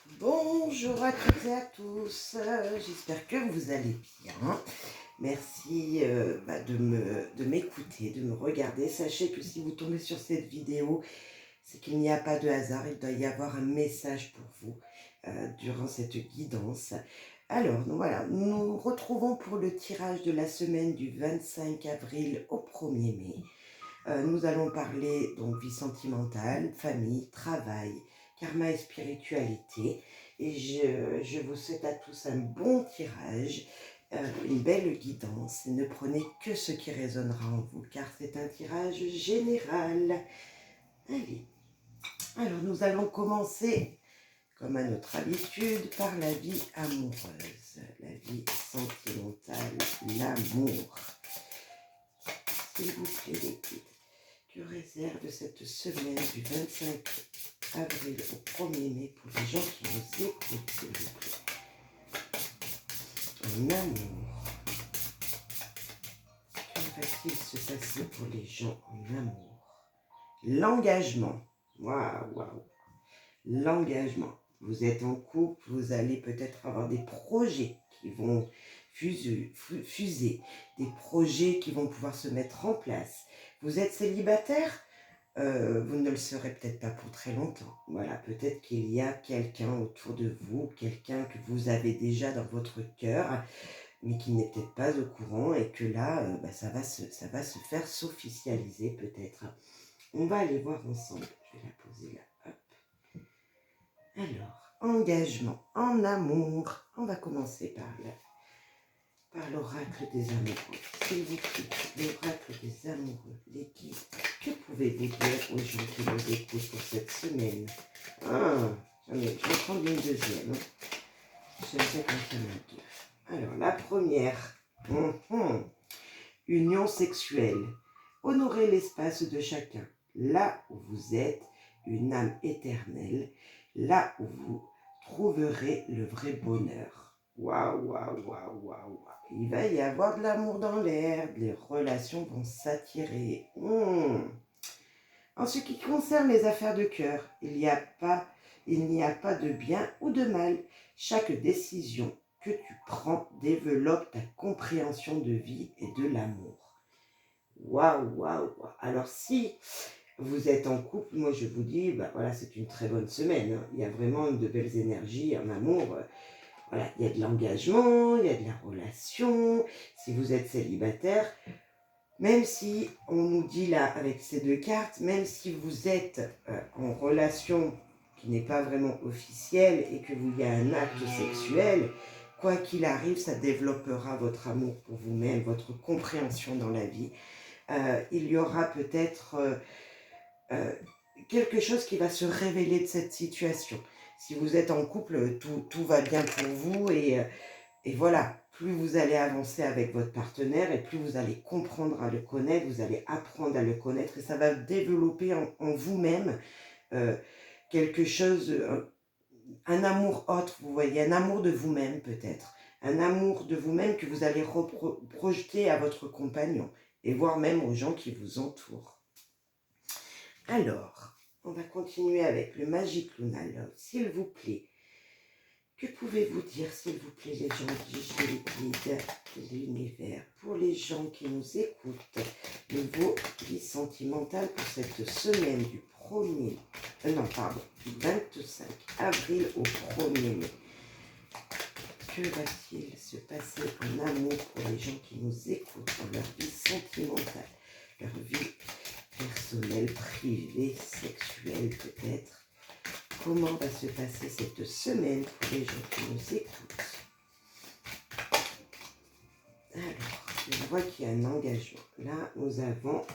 Bonjour à toutes et à tous, j'espère que vous allez bien. Merci de m'écouter, de me regarder. Sachez que si vous tombez sur cette vidéo, c'est qu'il n'y a pas de hasard, il doit y avoir un message pour vous durant cette guidance. Alors, voilà, nous nous retrouvons pour le tirage de la semaine du 25 avril au 1er mai. Nous allons parler donc vie sentimentale, famille, travail, karma et spiritualité. Et je vous souhaite à tous un bon tirage, une belle guidance. Et ne prenez que ce qui résonnera en vous, car c'est un tirage général. Allez, alors nous allons commencer, comme à notre habitude, par la vie amoureuse, la vie sentimentale, l'amour. S'il vous plaît, les guides. Que réserve cette semaine du 25 avril au 1er mai pour les gens qui nous écoutent, s'il vous plaît. En amour. Que va-t-il se passer pour les gens en amour? L'engagement. Waouh, waouh. L'engagement. Vous êtes en couple, vous allez peut-être avoir des projets qui vont fuser, des projets qui vont pouvoir se mettre en place. Vous êtes célibataire? Vous ne le serez peut-être pas pour très longtemps. Voilà, peut-être qu'il y a quelqu'un autour de vous, quelqu'un que vous avez déjà dans votre cœur, mais qui n'est peut-être pas au courant et que là, ça va se faire s'officialiser peut-être. On va aller voir ensemble. Je vais la poser là. Hop. Alors, engagement en amour. On va commencer par l'oracle des amoureux. S'il vous plaît, l'oracle des amoureux, les guides. Que pouvez-vous dire aux gens qui nous écoutent pour cette semaine? Je vais prendre une deuxième. J'aime bien quand il y en a deux. Alors, la première. Union sexuelle. Honorez l'espace de chacun. Là où vous êtes, une âme éternelle. Là où vous trouverez le vrai bonheur. Waouh, waouh, waouh, waouh. Il va y avoir de l'amour dans l'air. Les relations vont s'attirer. En ce qui concerne les affaires de cœur, il n'y a pas de bien ou de mal. Chaque décision que tu prends développe ta compréhension de vie et de l'amour. Waouh, waouh, waouh. Alors si vous êtes en couple, moi je vous dis, voilà, c'est une très bonne semaine. Il y a vraiment de belles énergies en amour. Voilà, il y a de l'engagement, il y a de la relation. Si vous êtes célibataire, même si on nous dit là avec ces deux cartes, même si vous êtes en relation qui n'est pas vraiment officielle et que vous y a un acte sexuel, quoi qu'il arrive, ça développera votre amour pour vous-même, votre compréhension dans la vie. Il y aura peut-être quelque chose qui va se révéler de cette situation. Si vous êtes en couple, tout va bien pour vous et voilà, plus vous allez avancer avec votre partenaire et plus vous allez comprendre à le connaître, vous allez apprendre à le connaître et ça va développer en vous-même quelque chose, un amour autre, vous voyez, un amour de vous-même peut-être, un amour de vous-même que vous allez projeter à votre compagnon et voire même aux gens qui vous entourent. Alors, on va continuer avec le Magic Luna Love, s'il vous plaît. Que pouvez-vous dire, s'il vous plaît, les gens qui guident l'univers, pour les gens qui nous écoutent, de vos vies sentimentales pour cette semaine du 25 avril au 1er mai. Que va-t-il se passer en amour pour les gens qui nous écoutent dans leur vie sentimentale, leur vie personnelle, privée, sexuelle peut-être? Comment va se passer cette semaine pour les gens qui nous écoutent? Alors, je vois qu'il y a un engagement. Là, nous avons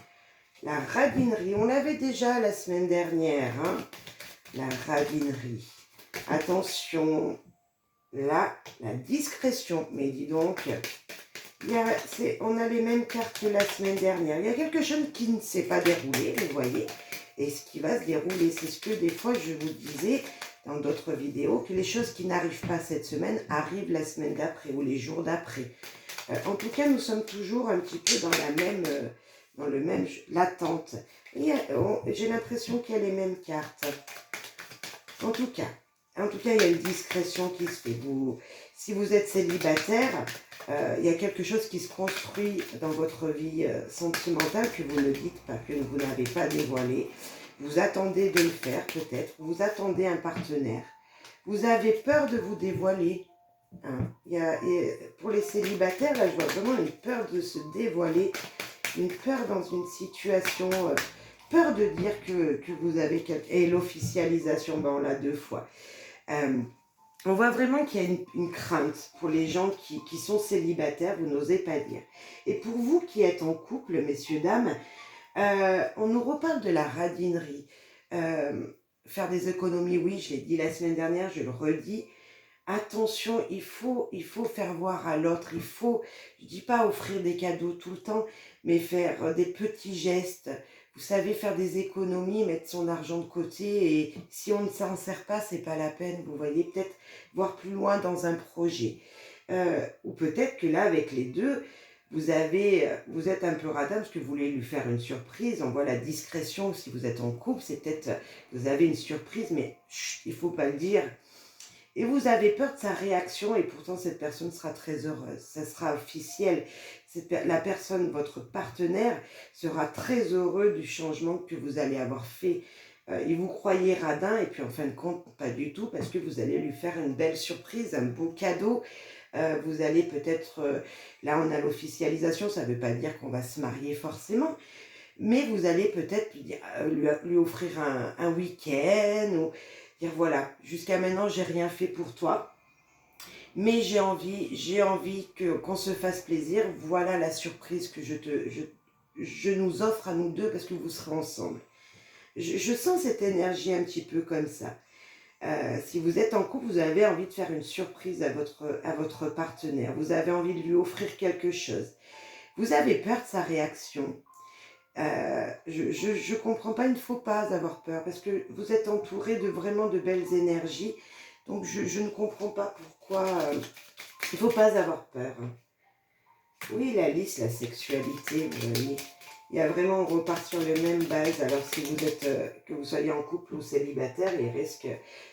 la rabinerie. On l'avait déjà la semaine dernière, la rabinerie. Attention, là, la discrétion. Mais dis donc, on a les mêmes cartes que la semaine dernière. Il y a quelque chose qui ne s'est pas déroulé, vous voyez. Et ce qui va se dérouler, c'est ce que des fois je vous disais dans d'autres vidéos, que les choses qui n'arrivent pas cette semaine arrivent la semaine d'après ou les jours d'après. En tout cas, nous sommes toujours un petit peu dans le même l'attente. Et j'ai l'impression qu'il y a les mêmes cartes. En tout cas, En tout cas, il y a une discrétion qui se fait. Si vous êtes célibataire, il y a quelque chose qui se construit dans votre vie sentimentale que vous ne dites pas, que vous n'avez pas dévoilé. Vous attendez de le faire peut-être, vous attendez un partenaire. Vous avez peur de vous dévoiler. Hein. Pour les célibataires, là, je vois vraiment une peur de se dévoiler, une peur dans une situation, peur de dire que vous avez et l'officialisation, ben on l'a 2 fois. On voit vraiment qu'il y a une crainte pour les gens qui sont célibataires, vous n'osez pas dire. Et pour vous qui êtes en couple, messieurs, dames, on nous reparle de la radinerie. Faire des économies, oui, je l'ai dit la semaine dernière, je le redis. Attention, il faut faire voir à l'autre, je dis pas offrir des cadeaux tout le temps, mais faire des petits gestes. Vous savez, faire des économies, mettre son argent de côté, et si on ne s'en sert pas, c'est pas la peine. Vous voyez, peut-être voir plus loin dans un projet. Ou peut-être que là, avec les deux, vous êtes un peu radin parce que vous voulez lui faire une surprise. On voit la discrétion, si vous êtes en couple, c'est peut-être, vous avez une surprise, mais chut, il faut pas le dire. Et vous avez peur de sa réaction, et pourtant cette personne sera très heureuse. Ça sera officiel. La personne, votre partenaire, sera très heureux du changement que vous allez avoir fait. Et vous croyez radin, et puis en fin de compte, pas du tout, parce que vous allez lui faire une belle surprise, un beau cadeau. Vous allez peut-être, là on a l'officialisation, ça ne veut pas dire qu'on va se marier forcément, mais vous allez peut-être lui offrir un week-end, ou dire voilà, jusqu'à maintenant j'ai rien fait pour toi, mais j'ai envie qu'on se fasse plaisir, voilà la surprise que je nous offre à nous deux parce que vous serez ensemble. Je sens cette énergie un petit peu comme ça. Si vous êtes en couple, vous avez envie de faire une surprise à votre partenaire, vous avez envie de lui offrir quelque chose, vous avez peur de sa réaction. Je comprends pas, il ne faut pas avoir peur parce que vous êtes entouré de vraiment de belles énergies. Donc je ne comprends pas pourquoi il ne faut pas avoir peur. Oui, la liste, la sexualité, vous voyez. Il y a vraiment, on repart sur les mêmes bases. Alors si vous êtes, que vous soyez en couple ou célibataire, il risque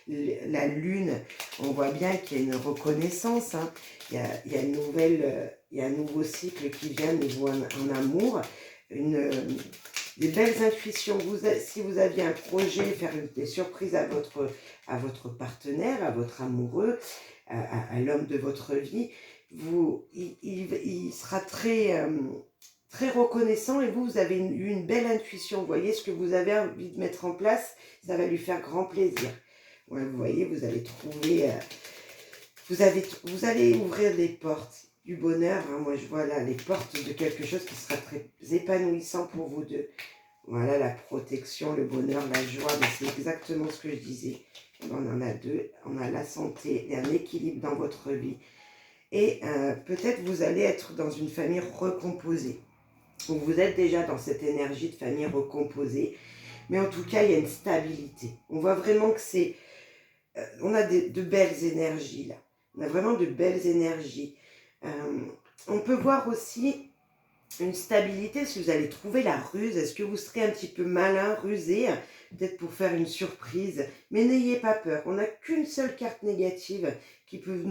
la lune, on voit bien qu'il y a une reconnaissance. Hein. Il y a un nouveau cycle qui vient niveau en amour. Des belles intuitions. Si vous aviez un projet, faire des surprises à votre partenaire, à votre amoureux, à l'homme de votre vie, il sera très, très reconnaissant, et vous avez eu une belle intuition. Vous voyez ce que vous avez envie de mettre en place, ça va lui faire grand plaisir. Ouais, vous voyez, vous allez trouver, vous allez ouvrir les portes du bonheur. Hein. Moi, je vois là les portes de quelque chose qui sera très épanouissant pour vous deux. Voilà, la protection, le bonheur, la joie, c'est exactement ce que je disais. On en a deux, on a la santé et un équilibre dans votre vie. Et peut-être vous allez être dans une famille recomposée. Donc vous êtes déjà dans cette énergie de famille recomposée. Mais en tout cas, il y a une stabilité. On voit vraiment que c'est... on a de belles énergies là. On a vraiment de belles énergies. On peut voir aussi une stabilité si vous allez trouver la ruse. Est-ce que vous serez un petit peu malin, rusé, peut-être pour faire une surprise? Mais n'ayez pas peur. On n'a qu'une seule carte négative qui peut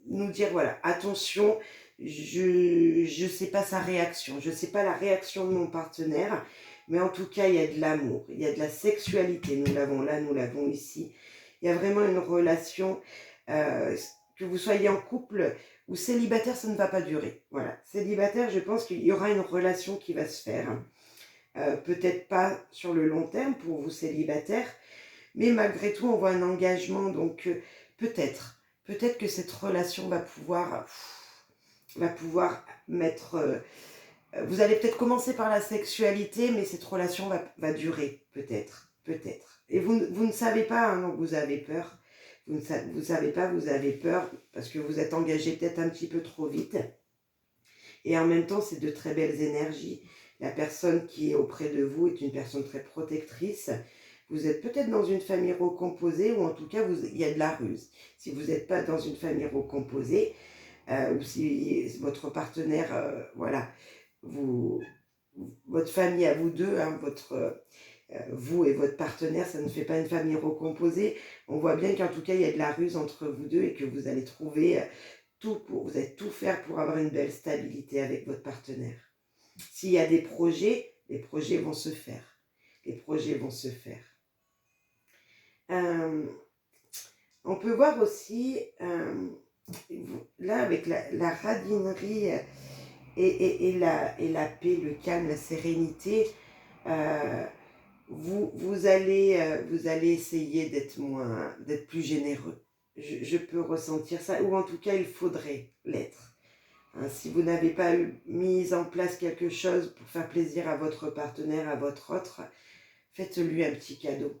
nous dire, voilà, attention, je ne sais pas sa réaction, je ne sais pas la réaction de mon partenaire, mais en tout cas, il y a de l'amour, il y a de la sexualité, nous l'avons là, nous l'avons ici. Il y a vraiment une relation, que vous soyez en couple ou célibataire, ça ne va pas durer. Voilà, célibataire, je pense qu'il y aura une relation qui va se faire. Peut-être pas sur le long terme pour vous célibataires, mais malgré tout, on voit un engagement, donc peut-être que cette relation va pouvoir mettre... vous allez peut-être commencer par la sexualité, mais cette relation va durer, peut-être. Et vous ne savez pas, hein, donc vous avez peur. Vous savez pas, vous avez peur, parce que vous êtes engagé peut-être un petit peu trop vite. Et en même temps, c'est de très belles énergies. La personne qui est auprès de vous est une personne très protectrice. Vous êtes peut-être dans une famille recomposée, ou en tout cas, il y a de la ruse. Si vous n'êtes pas dans une famille recomposée, ou si votre partenaire, voilà, votre famille à vous deux, hein, vous et votre partenaire, ça ne fait pas une famille recomposée. On voit bien qu'en tout cas, il y a de la ruse entre vous deux et que vous allez trouver vous allez tout faire pour avoir une belle stabilité avec votre partenaire. S'il y a des projets, les projets vont se faire. Les projets vont se faire. On peut voir aussi, là, avec la radinerie et la paix, le calme, la sérénité, vous allez essayer d'être plus généreux. Je peux ressentir ça, ou en tout cas, il faudrait l'être. Hein, si vous n'avez pas mis en place quelque chose pour faire plaisir à votre partenaire, à votre autre, faites-lui un petit cadeau.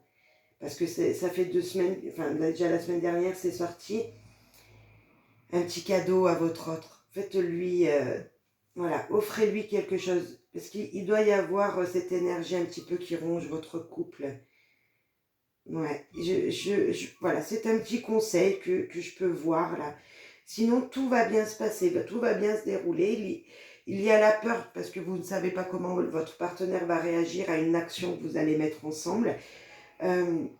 Parce que ça fait 2 semaines, enfin déjà la semaine dernière, c'est sorti. Un petit cadeau à votre autre. Faites-lui, voilà, offrez-lui quelque chose. Parce qu'il doit y avoir cette énergie un petit peu qui ronge votre couple. Ouais, voilà, c'est un petit conseil que je peux voir là. Sinon, tout va bien se passer, tout va bien se dérouler. Il y a la peur parce que vous ne savez pas comment votre partenaire va réagir à une action que vous allez mettre ensemble. On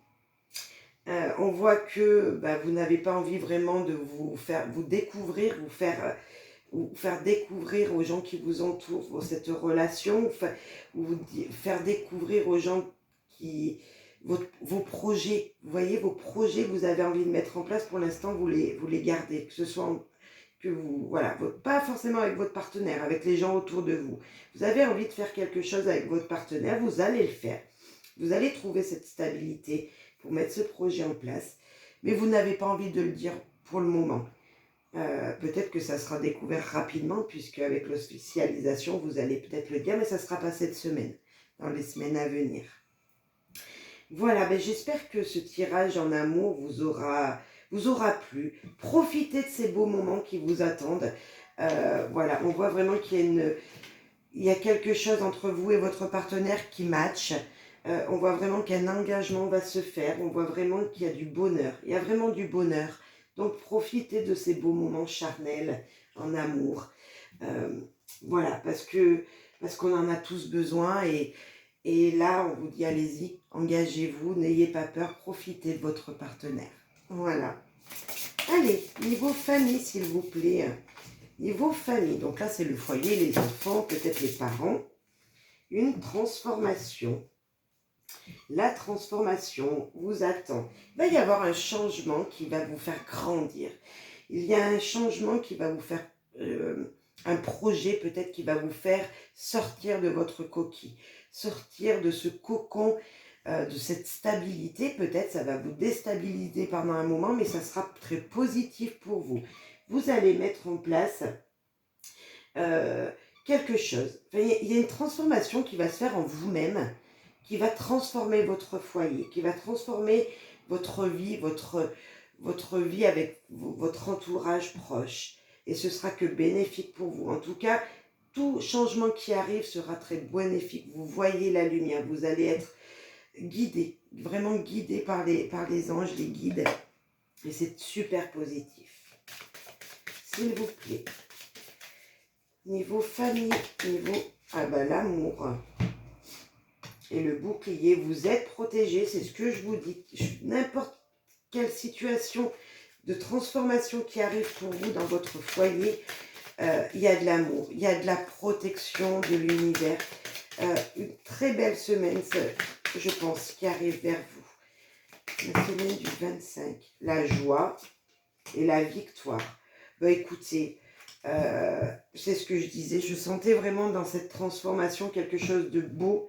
voit que vous n'avez pas envie vraiment de vous découvrir, vous faire découvrir aux gens qui vous entourent cette relation, ou faire découvrir aux gens vos projets. Vous voyez, vos projets que vous avez envie de mettre en place, pour l'instant, vous les gardez. Que ce soit voilà, pas forcément avec votre partenaire, avec les gens autour de vous. Vous avez envie de faire quelque chose avec votre partenaire, vous allez le faire. Vous allez trouver cette stabilité pour mettre ce projet en place. Mais vous n'avez pas envie de le dire pour le moment. Peut-être que ça sera découvert rapidement, puisque avec l'officialisation, vous allez peut-être le dire, mais ça ne sera pas cette semaine, dans les semaines à venir. Voilà, j'espère que ce tirage en amour vous aura plu. Profitez de ces beaux moments qui vous attendent. Voilà, on voit vraiment qu'il y a quelque chose entre vous et votre partenaire qui match. On voit vraiment qu'un engagement va se faire. On voit vraiment qu'il y a du bonheur. Il y a vraiment du bonheur. Donc, profitez de ces beaux moments charnels en amour. Voilà, parce qu'on en a tous besoin. Et là, on vous dit, allez-y, engagez-vous, n'ayez pas peur, profitez de votre partenaire. Voilà. Allez, niveau famille, s'il vous plaît. Niveau famille, donc là, c'est le foyer, les enfants, peut-être les parents. Une transformation. La transformation vous attend. Il va y avoir un changement qui va vous faire grandir. Il y a un changement qui va vous faire... un projet peut-être qui va vous faire sortir de votre coquille. Sortir de ce cocon, de cette stabilité. Peut-être ça va vous déstabiliser pendant un moment, mais ça sera très positif pour vous. Vous allez mettre en place quelque chose. Enfin, il y a une transformation qui va se faire en vous-même, qui va transformer votre foyer, qui va transformer votre vie avec votre entourage proche. Et ce sera que bénéfique pour vous. En tout cas, tout changement qui arrive sera très bénéfique. Vous voyez la lumière, vous allez être guidé, vraiment guidé par les anges, les guides. Et c'est super positif. S'il vous plaît. Niveau famille, l'amour et le bouclier, vous êtes protégés, c'est ce que je vous dis. N'importe quelle situation de transformation qui arrive pour vous dans votre foyer, il y a de l'amour, il y a de la protection de l'univers. Une très belle semaine, je pense, qui arrive vers vous. La semaine du 25, la joie et la victoire. Écoutez, c'est ce que je disais, je sentais vraiment dans cette transformation quelque chose de beau,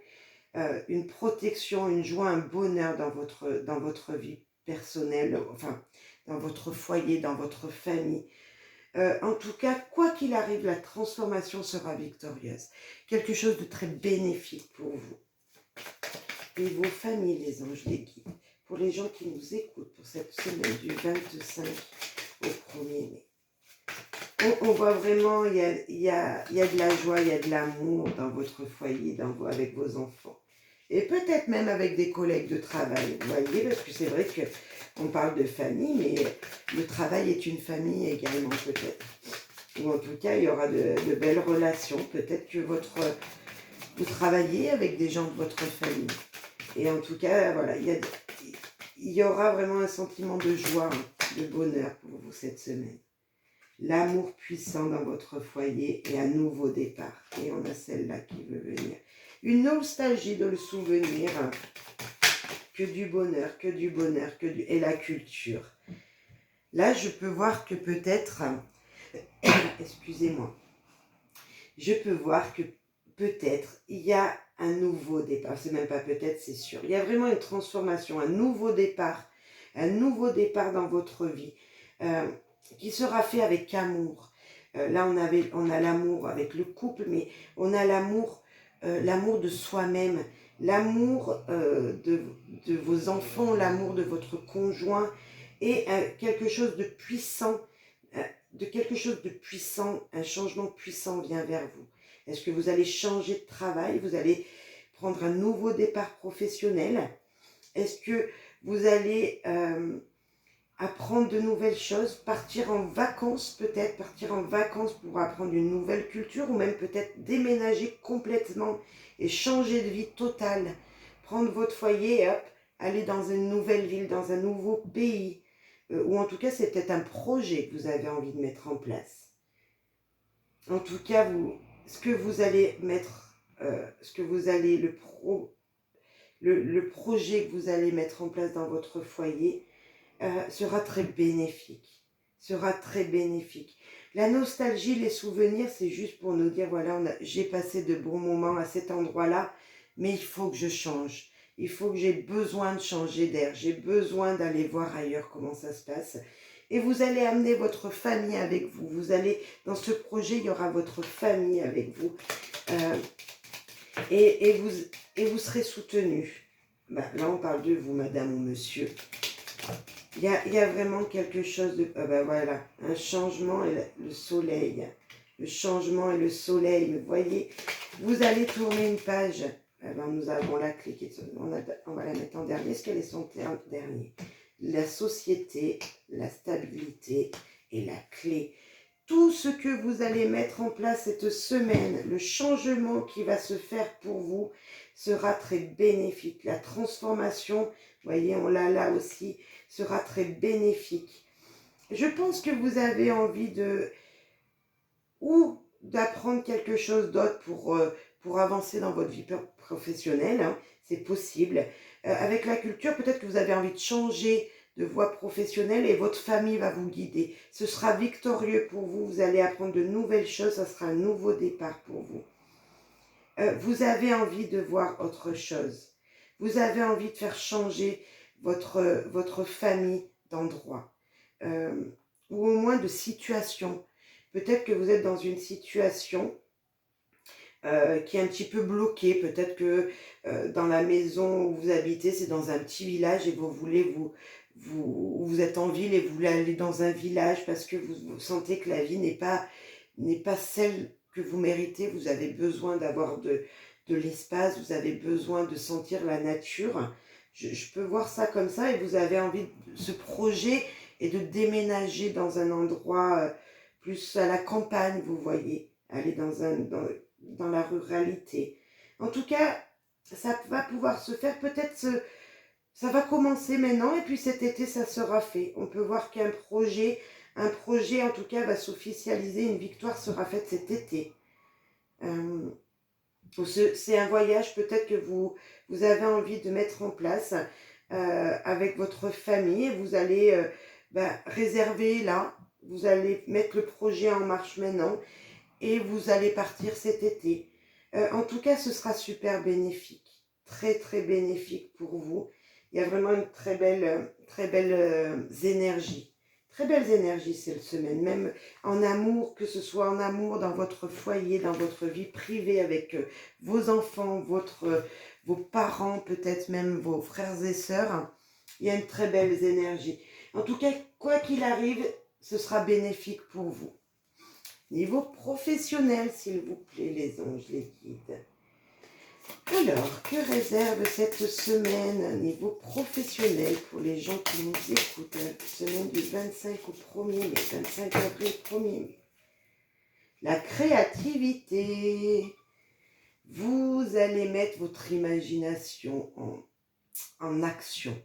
une protection, une joie, un bonheur dans votre vie personnelle, enfin, dans votre foyer, dans votre famille. En tout cas, quoi qu'il arrive, la transformation sera victorieuse. Quelque chose de très bénéfique pour vous. Et vos familles, les anges, les guides. Pour les gens qui nous écoutent pour cette semaine du 25 au 1er mai. On voit vraiment, il y a de la joie, il y a de l'amour dans votre foyer, avec vos enfants. Et peut-être même avec des collègues de travail, vous voyez, parce que c'est vrai qu'on parle de famille, mais le travail est une famille également peut-être. Ou en tout cas, il y aura de belles relations. Peut-être que vous travaillez avec des gens de votre famille. Et en tout cas, voilà, il y aura vraiment un sentiment de joie, de bonheur pour vous cette semaine. L'amour puissant dans votre foyer et un nouveau départ. Et on a celle-là qui veut venir. Une nostalgie de le souvenir. Que du bonheur, que du bonheur, et la culture. Là, je peux voir que peut-être, excusez-moi, je peux voir que peut-être il y a un nouveau départ. C'est même pas peut-être, c'est sûr. Il y a vraiment une transformation, un nouveau départ dans votre vie qui sera fait avec amour. Là, on a l'amour avec le couple, mais on a l'amour de soi-même, l'amour de vos enfants, l'amour de votre conjoint et quelque chose de puissant, un changement puissant vient vers vous. Est-ce que vous allez changer de travail? Vous allez prendre un nouveau départ professionnel? Est-ce que vous allez apprendre de nouvelles choses, partir en vacances peut-être, pour apprendre une nouvelle culture ou même peut-être déménager complètement et changer de vie totale, prendre votre foyer et hop, aller dans une nouvelle ville, dans un nouveau pays, ou en tout cas c'est peut-être un projet que vous avez envie de mettre en place. En tout cas, ce que vous allez mettre, le projet que vous allez mettre en place dans votre foyer, sera très bénéfique. La nostalgie, les souvenirs, c'est juste pour nous dire, voilà, j'ai passé de bons moments à cet endroit-là, mais il faut que je change. Il faut que j'ai besoin de changer d'air. J'ai besoin d'aller voir ailleurs comment ça se passe. Et vous allez amener votre famille avec vous. Dans ce projet, il y aura votre famille avec vous. Et vous serez soutenu. Là, on parle de vous, madame ou monsieur. Il y a vraiment quelque chose de... voilà, un changement et le soleil. Le changement et le soleil. Vous voyez, vous allez tourner une page. Nous avons la clé. On va la mettre en dernier. Est-ce qu'elle est son dernier? La société, la stabilité et la clé. Tout ce que vous allez mettre en place cette semaine, le changement qui va se faire pour vous sera très bénéfique. La transformation, vous voyez, on l'a là aussi, sera très bénéfique. Je pense que vous avez envie d'apprendre quelque chose d'autre pour avancer dans votre vie professionnelle, hein, c'est possible. Avec la culture, peut-être que vous avez envie de changer de voie professionnelle et votre famille va vous guider. Ce sera victorieux pour vous, vous allez apprendre de nouvelles choses, ça sera un nouveau départ pour vous. Vous avez envie de voir autre chose. Vous avez envie de faire changer votre famille d'endroit ou au moins de situation. Peut-être que vous êtes dans une situation qui est un petit peu bloquée. Peut-être que dans la maison où vous habitez, c'est dans un petit village et vous voulez vous êtes en ville et vous voulez aller dans un village parce que vous sentez que la vie n'est pas celle que vous méritez. Vous avez besoin d'avoir de l'espace, vous avez besoin de sentir la nature. Je peux voir ça comme ça et vous avez envie de ce projet et de déménager dans un endroit plus à la campagne, vous voyez, aller dans la ruralité. En tout cas, ça va pouvoir se faire, peut-être ça va commencer maintenant et puis cet été, ça sera fait. On peut voir qu'un projet en tout cas va s'officialiser, une victoire sera faite cet été. C'est un voyage peut-être que vous avez envie de mettre en place avec votre famille. Vous allez réserver là, vous allez mettre le projet en marche maintenant et vous allez partir cet été. En tout cas, ce sera super bénéfique, très très bénéfique pour vous. Il y a vraiment une très belle énergie. Très belles énergies cette semaine, même en amour, que ce soit en amour dans votre foyer, dans votre vie privée avec vos enfants, vos parents, peut-être même vos frères et sœurs. Il y a une très belle énergie. En tout cas, quoi qu'il arrive, ce sera bénéfique pour vous. Niveau professionnel, s'il vous plaît, les anges, les guides. Alors, que réserve cette semaine niveau professionnel pour les gens qui nous écoutent? Semaine du 25 au 1er mai, 25 avril, 1er mai. La créativité. Vous allez mettre votre imagination en action.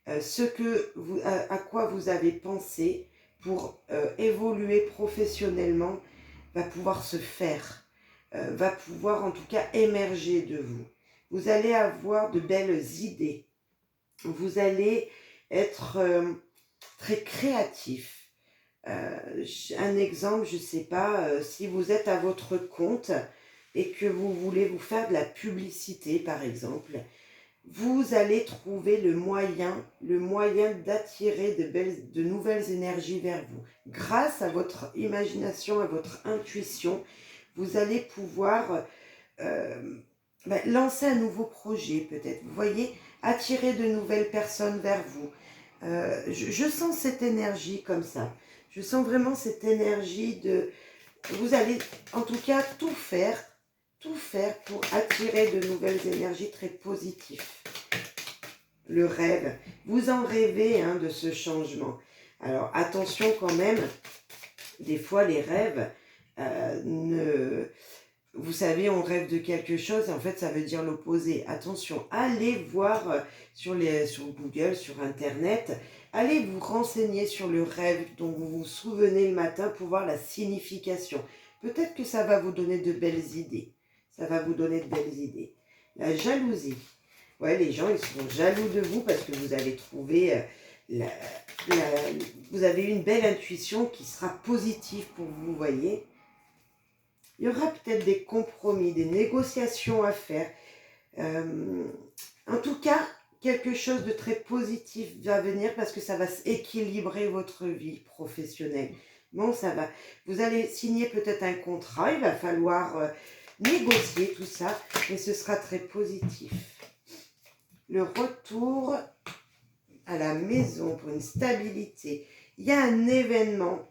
À quoi vous avez pensé pour évoluer professionnellement va pouvoir se faire, va pouvoir en tout cas émerger de vous. Vous allez avoir de belles idées. Vous allez être très créatif. Un exemple, je ne sais pas, si vous êtes à votre compte et que vous voulez vous faire de la publicité par exemple, vous allez trouver le moyen d'attirer de nouvelles énergies vers vous. Grâce à votre imagination, à votre intuition, vous allez pouvoir lancer un nouveau projet peut-être. Vous voyez, attirer de nouvelles personnes vers vous. Je sens cette énergie comme ça. Je sens vraiment cette énergie de... Vous allez en tout cas tout faire pour attirer de nouvelles énergies très positives. Le rêve, vous en rêvez de ce changement. Alors attention quand même, des fois les rêves, vous savez, on rêve de quelque chose et en fait ça veut dire l'opposé. Attention, allez voir sur Google, sur Internet, allez vous renseigner sur le rêve dont vous vous souvenez le matin pour voir la signification. Peut-être que ça va vous donner de belles idées. Ça va vous donner de belles idées. La jalousie. Ouais, les gens, ils seront jaloux de vous parce que vous avez trouvé... vous avez une belle intuition qui sera positive pour vous, vous voyez. Il y aura peut-être des compromis, des négociations à faire. En tout cas, quelque chose de très positif va venir parce que ça va équilibrer votre vie professionnelle. Bon, ça va. Vous allez signer peut-être un contrat, il va falloir négocier tout ça, mais ce sera très positif. Le retour à la maison pour une stabilité. Il y a un événement,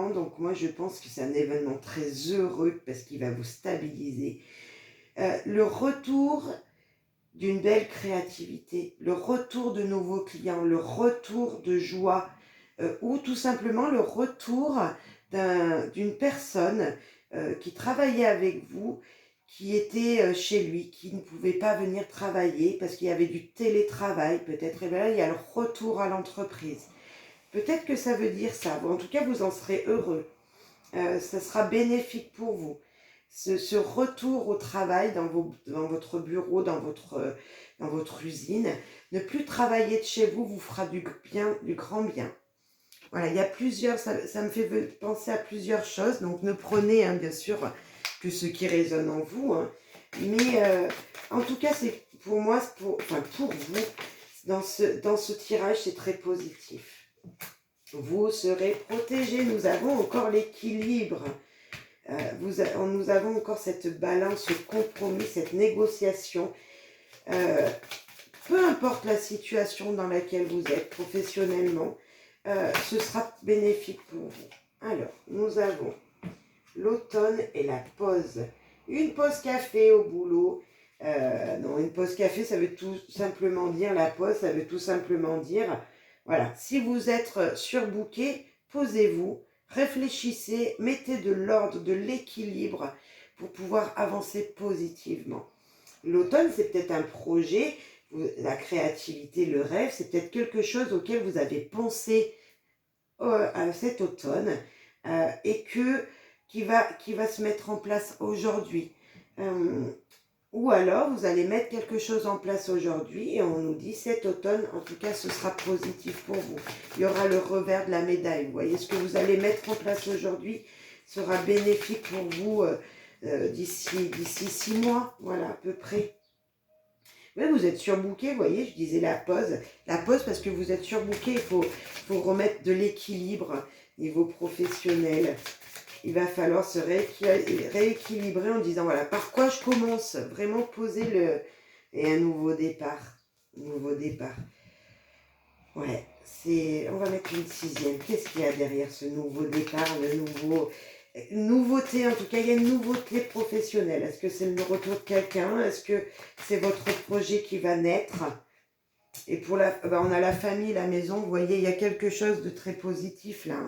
donc moi je pense que c'est un événement très heureux parce qu'il va vous stabiliser. Le retour d'une belle créativité, le retour de nouveaux clients, le retour de joie, ou tout simplement le retour d'une personne qui travaillait avec vous, qui était chez lui, qui ne pouvait pas venir travailler parce qu'il y avait du télétravail peut-être, et bien là il y a le retour à l'entreprise. Peut-être que ça veut dire ça, en tout cas vous en serez heureux, ça sera bénéfique pour vous. Ce retour au travail dans votre bureau, dans votre usine, ne plus travailler de chez vous vous fera du grand bien. Voilà, il y a plusieurs, ça me fait penser à plusieurs choses, donc ne prenez bien sûr que ce qui résonne en vous, mais en tout cas c'est pour moi, pour vous, dans ce tirage c'est très positif. Vous serez protégés, nous avons encore l'équilibre. Nous avons encore cette balance, ce compromis, cette négociation. Peu importe la situation dans laquelle vous êtes professionnellement, ce sera bénéfique pour vous. Alors, nous avons l'automne et la pause. Une pause café au boulot. Non, une pause café, ça veut tout simplement dire, la pause, ça veut tout simplement dire, voilà, si vous êtes surbooké, posez-vous. Réfléchissez, mettez de l'ordre, de l'équilibre pour pouvoir avancer positivement. L'automne, c'est peut-être un projet, la créativité, le rêve, c'est peut-être quelque chose auquel vous avez pensé cet automne et qui va se mettre en place aujourd'hui. Ou alors, vous allez mettre quelque chose en place aujourd'hui et on nous dit cet automne, en tout cas, ce sera positif pour vous. Il y aura le revers de la médaille. Vous voyez, ce que vous allez mettre en place aujourd'hui sera bénéfique pour vous d'ici 6 mois, voilà, à peu près. Mais vous êtes surbooké, vous voyez, je disais la pause. La pause parce que vous êtes surbooké, il faut remettre de l'équilibre niveau professionnel. Il va falloir se rééquilibrer en disant, voilà, par quoi je commence? Vraiment poser et un nouveau départ. Nouveau départ. Ouais, on va mettre une 6e. Qu'est-ce qu'il y a derrière ce nouveau départ, nouveauté, en tout cas, il y a une nouveauté professionnelle. Est-ce que c'est le retour de quelqu'un? Est-ce que c'est votre projet qui va naître? Et on a la famille, la maison, vous voyez, il y a quelque chose de très positif là.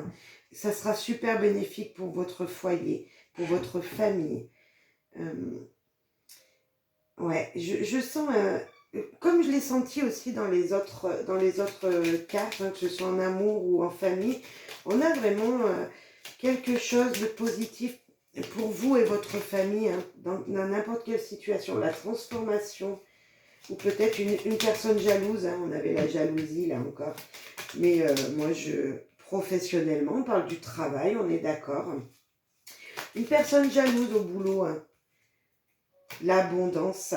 Ça sera super bénéfique pour votre foyer, pour votre famille. Ouais, je sens comme je l'ai senti aussi dans les autres cartes, hein, que ce soit en amour ou en famille, on a vraiment quelque chose de positif pour vous et votre famille, hein, dans n'importe quelle situation. La transformation, ou peut-être une personne jalouse, hein, on avait la jalousie là encore. Mais moi, professionnellement, on parle du travail, on est d'accord. Une personne jalouse au boulot, hein, l'abondance,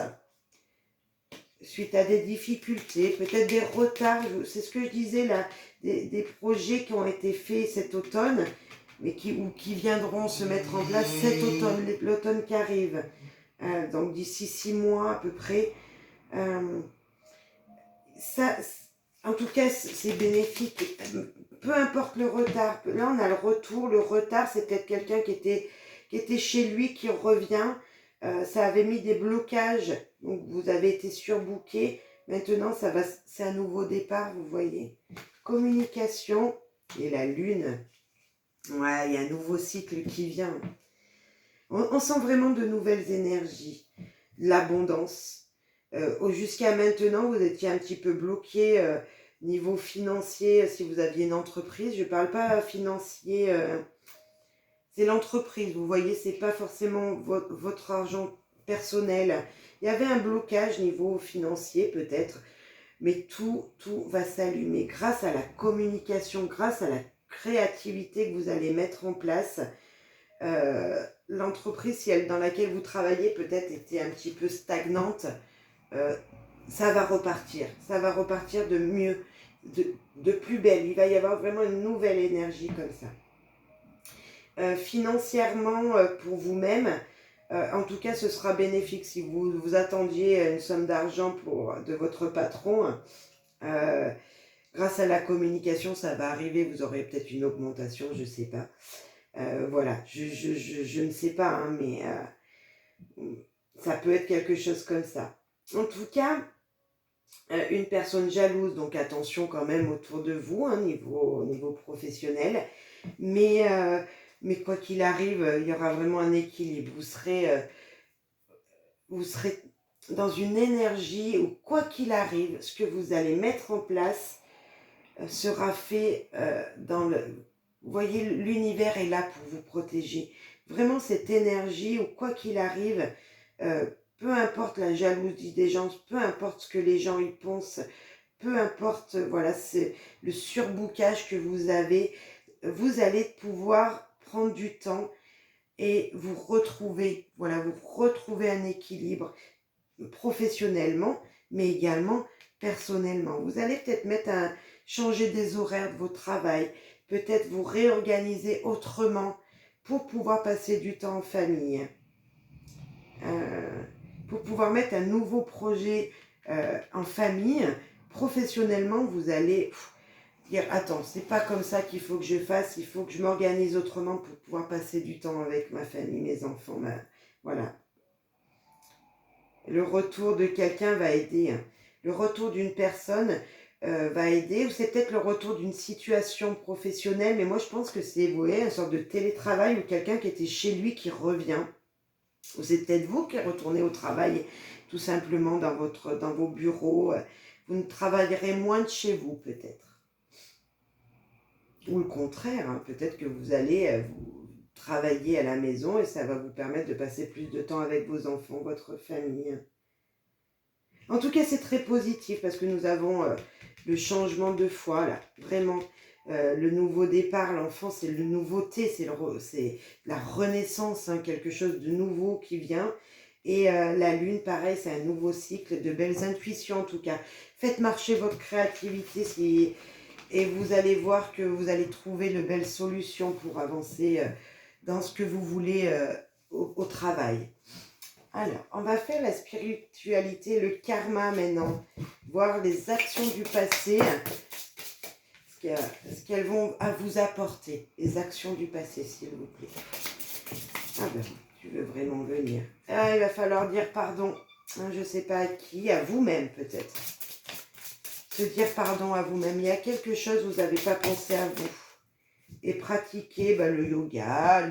suite à des difficultés, peut-être des retards, c'est ce que je disais là, des projets qui ont été faits cet automne, mais qui viendront se mettre en place cet automne, l'automne qui arrive, donc d'ici 6 mois à peu près. Ça, en tout cas, c'est bénéfique. Peu importe le retard. Là, on a le retour. Le retard, c'est peut-être quelqu'un qui était chez lui, qui revient. Ça avait mis des blocages. Donc, vous avez été surbooké. Maintenant, c'est un nouveau départ, vous voyez. Communication et la lune. Ouais, il y a un nouveau cycle qui vient. On sent vraiment de nouvelles énergies. L'abondance. Jusqu'à maintenant, vous étiez un petit peu bloqué niveau financier, si vous aviez une entreprise. Je ne parle pas financier, c'est l'entreprise. Vous voyez, c'est pas forcément votre argent personnel. Il y avait un blocage niveau financier peut-être, mais tout va s'allumer grâce à la communication, grâce à la créativité que vous allez mettre en place. L'entreprise, dans laquelle vous travaillez, peut-être était un petit peu stagnante. Ça va repartir de mieux, de plus belle. Il va y avoir vraiment une nouvelle énergie comme ça. Financièrement, pour vous-même, en tout cas, ce sera bénéfique si vous attendiez une somme d'argent de votre patron. Grâce à la communication, ça va arriver. Vous aurez peut-être une augmentation, je ne sais pas. Voilà, je ne sais pas, hein, mais ça peut être quelque chose comme ça. En tout cas, une personne jalouse, donc attention quand même autour de vous, hein, niveau professionnel. Mais quoi qu'il arrive, il y aura vraiment un équilibre. Vous serez dans une énergie où, quoi qu'il arrive, ce que vous allez mettre en place sera fait dans le... Vous voyez, l'univers est là pour vous protéger. Vraiment cette énergie où, quoi qu'il arrive, peu importe la jalousie des gens, peu importe ce que les gens y pensent, peu importe, voilà, c'est le surbookage que vous avez, vous allez pouvoir prendre du temps et vous retrouver, voilà, vous retrouver un équilibre professionnellement, mais également personnellement. Vous allez peut-être changer des horaires de votre travail, peut-être vous réorganiser autrement pour pouvoir passer du temps en famille, pour pouvoir mettre un nouveau projet en famille. Professionnellement, vous allez dire, attends, c'est pas comme ça qu'il faut que je fasse, il faut que je m'organise autrement pour pouvoir passer du temps avec ma famille, mes enfants, voilà. Le retour de quelqu'un va aider, hein. Le retour d'une personne va aider, ou c'est peut-être le retour d'une situation professionnelle, mais moi je pense que c'est, vous voyez, une sorte de télétravail ou quelqu'un qui était chez lui qui revient. Ou c'est peut-être vous qui retournez au travail, tout simplement dans vos bureaux. Vous ne travaillerez moins de chez vous, peut-être. Ou le contraire, hein, peut-être que vous allez vous travailler à la maison et ça va vous permettre de passer plus de temps avec vos enfants, votre famille. En tout cas, c'est très positif parce que nous avons le changement de foi, là, vraiment. Le nouveau départ, l'enfant, c'est le nouveauté, c'est la renaissance, hein, quelque chose de nouveau qui vient. Et la lune, pareil, c'est un nouveau cycle, de belles intuitions en tout cas. Faites marcher votre créativité et vous allez voir que vous allez trouver de belles solutions pour avancer dans ce que vous voulez au travail. Alors, on va faire la spiritualité, le karma maintenant, voir les actions du passé, ce qu'elles vont à vous apporter, les actions du passé, s'il vous plaît. Ah ben, tu veux vraiment venir. Ah, il va falloir dire pardon, hein, je ne sais pas à qui, à vous-même peut-être. Se dire pardon à vous-même. Il y a quelque chose, vous n'avez pas pensé à vous. Et pratiquer le yoga,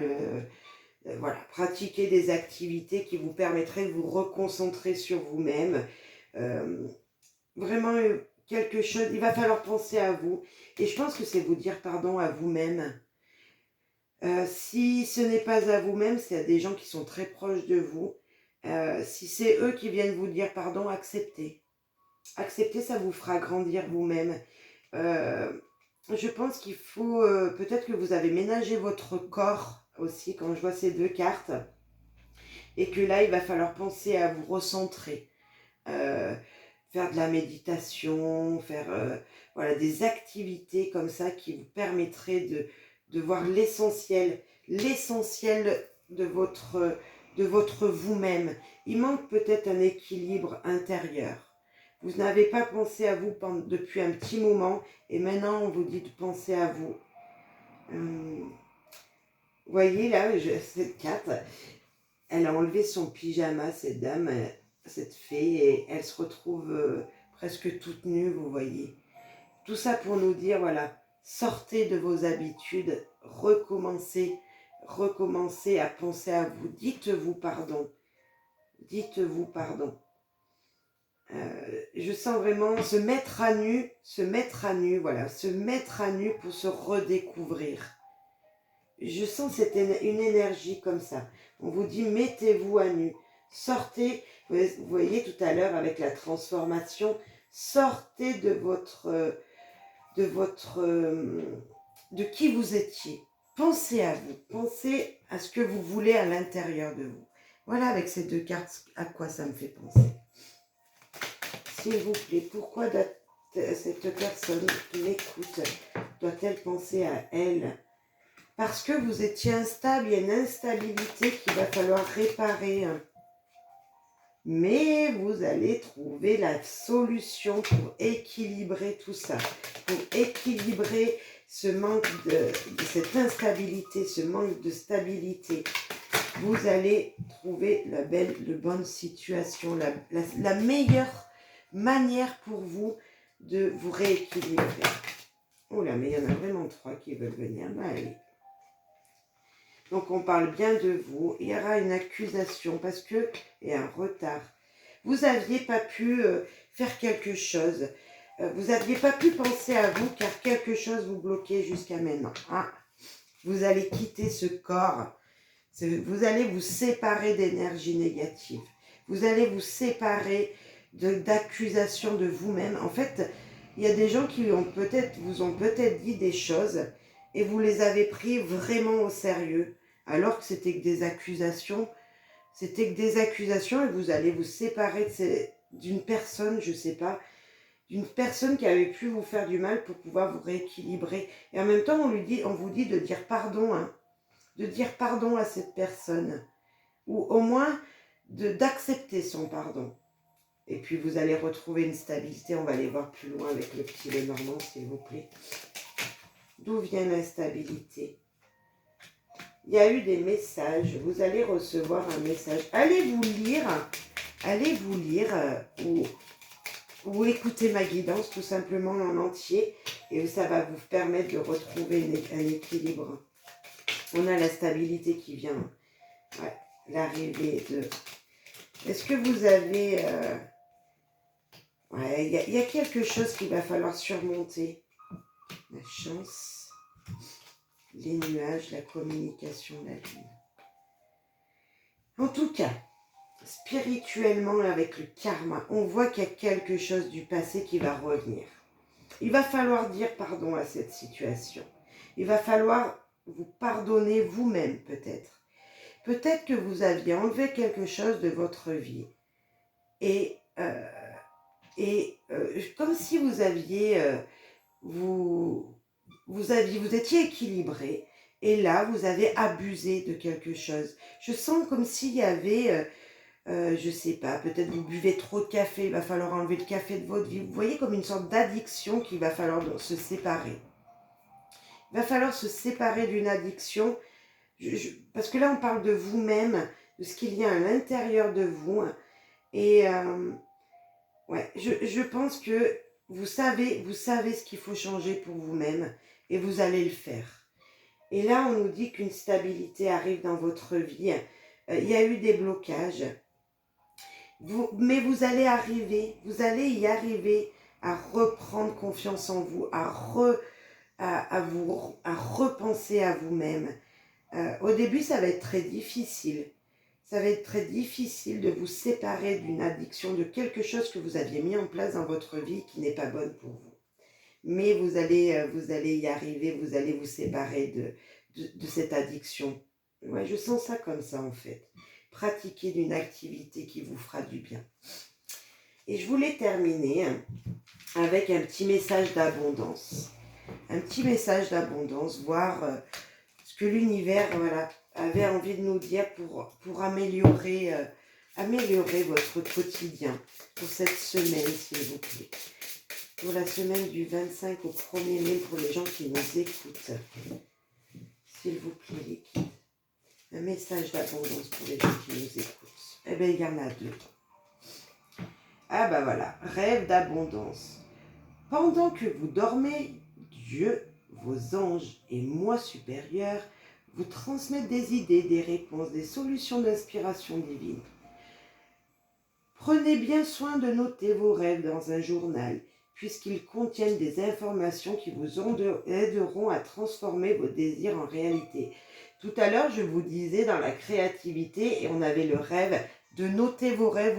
voilà, pratiquer des activités qui vous permettraient de vous reconcentrer sur vous-même, Vraiment quelque chose, il va falloir penser à vous. Et je pense que c'est vous dire pardon à vous-même. Si ce n'est pas à vous-même, c'est à des gens qui sont très proches de vous. Si c'est eux qui viennent vous dire pardon, acceptez. Acceptez, ça vous fera grandir vous-même. Je pense qu'il faut, peut-être que vous avez ménagé votre corps aussi, quand je vois ces deux cartes. Et que là, il va falloir penser à vous recentrer. Faire de la méditation, faire voilà, des activités comme ça qui vous permettraient de voir l'essentiel de votre vous-même. Il manque peut-être un équilibre intérieur. Vous n'avez pas pensé à vous depuis un petit moment et maintenant on vous dit de penser à vous. Vous voyez là, cette carte, elle a enlevé son pyjama, cette dame, cette fée, et elle se retrouve presque toute nue, vous voyez. Tout ça pour nous dire, voilà, sortez de vos habitudes, recommencez à penser à vous, dites-vous pardon, dites-vous pardon. Je sens vraiment se mettre à nu, voilà, se mettre à nu pour se redécouvrir. Je sens une énergie comme ça. On vous dit, mettez-vous à nu. Sortez, vous voyez tout à l'heure avec la transformation, sortez de qui vous étiez. Pensez à vous, pensez à ce que vous voulez à l'intérieur de vous. Voilà, avec ces deux cartes, à quoi ça me fait penser. S'il vous plaît, pourquoi cette personne qui m'écoute doit-elle penser à elle ? Parce que vous étiez instable, il y a une instabilité qu'il va falloir réparer. Mais vous allez trouver la solution pour équilibrer tout ça, pour équilibrer ce manque de cette instabilité, ce manque de stabilité. Vous allez trouver la bonne situation, la meilleure manière pour vous de vous rééquilibrer. Oh là, mais il y en a vraiment 3 qui veulent venir. Bah, allez. Donc on parle bien de vous, il y aura une accusation parce que, et un retard. Vous n'aviez pas pu faire quelque chose, vous n'aviez pas pu penser à vous car quelque chose vous bloquait jusqu'à maintenant. Ah, vous allez quitter ce corps, vous allez vous séparer d'énergie négative, vous allez vous séparer d'accusations de vous-même. En fait, il y a des gens qui vous ont peut-être dit des choses et vous les avez pris vraiment au sérieux. Alors que c'était que des accusations, et vous allez vous séparer d'une personne, je ne sais pas, d'une personne qui avait pu vous faire du mal pour pouvoir vous rééquilibrer. Et en même temps, on vous dit de dire pardon, hein, de dire pardon à cette personne, ou au moins d'accepter son pardon. Et puis vous allez retrouver une stabilité, on va aller voir plus loin avec le petit Lenormand, s'il vous plaît. D'où vient l'instabilité ? Il y a eu des messages, vous allez recevoir un message. Allez vous lire ou écouter ma guidance tout simplement en entier et ça va vous permettre de retrouver un équilibre. On a la stabilité qui vient, ouais, l'arrivée de... Est-ce que vous avez... Ouais, il y a quelque chose qu'il va falloir surmonter. La chance... les nuages, la communication, la lune. En tout cas, spirituellement, avec le karma, on voit qu'il y a quelque chose du passé qui va revenir. Il va falloir dire pardon à cette situation. Il va falloir vous pardonner vous-même peut-être. Peut-être que vous aviez enlevé quelque chose de votre vie. Et comme si vous aviez... vous étiez équilibré et là vous avez abusé de quelque chose. Je sens comme s'il y avait, je sais pas, peut-être vous buvez trop de café, il va falloir enlever le café de votre vie. Vous voyez comme une sorte d'addiction qu'il va falloir se séparer. Il va falloir se séparer d'une addiction, parce que là on parle de vous-même, de ce qu'il y a à l'intérieur de vous. Et ouais, je pense que vous savez ce qu'il faut changer pour vous-même et vous allez le faire. Et là, on nous dit qu'une stabilité arrive dans votre vie. Il y a eu des blocages. Mais vous allez y arriver à reprendre confiance en vous, à repenser à vous-même. Au début, ça va être très difficile. Ça va être très difficile de vous séparer d'une addiction, de quelque chose que vous aviez mis en place dans votre vie qui n'est pas bonne pour vous. Mais vous allez y arriver, vous allez vous séparer de cette addiction. Ouais, je sens ça comme ça en fait. Pratiquer d'une activité qui vous fera du bien. Et je voulais terminer avec un petit message d'abondance. Un petit message d'abondance, voir ce que l'univers avait envie de nous dire pour améliorer votre quotidien pour cette semaine, s'il vous plaît. Pour la semaine du 25 au 1er mai, pour les gens qui nous écoutent. S'il vous plaît, les guides. Un message d'abondance pour les gens qui nous écoutent. Eh bien, il y en a 2. Ah bah voilà, rêve d'abondance. Pendant que vous dormez, Dieu, vos anges et moi supérieur vous transmettent des idées, des réponses, des solutions d'inspiration divine. Prenez bien soin de noter vos rêves dans un journal, puisqu'ils contiennent des informations qui vous aideront à transformer vos désirs en réalité. Tout à l'heure, je vous disais dans la créativité, et on avait le rêve de noter vos rêves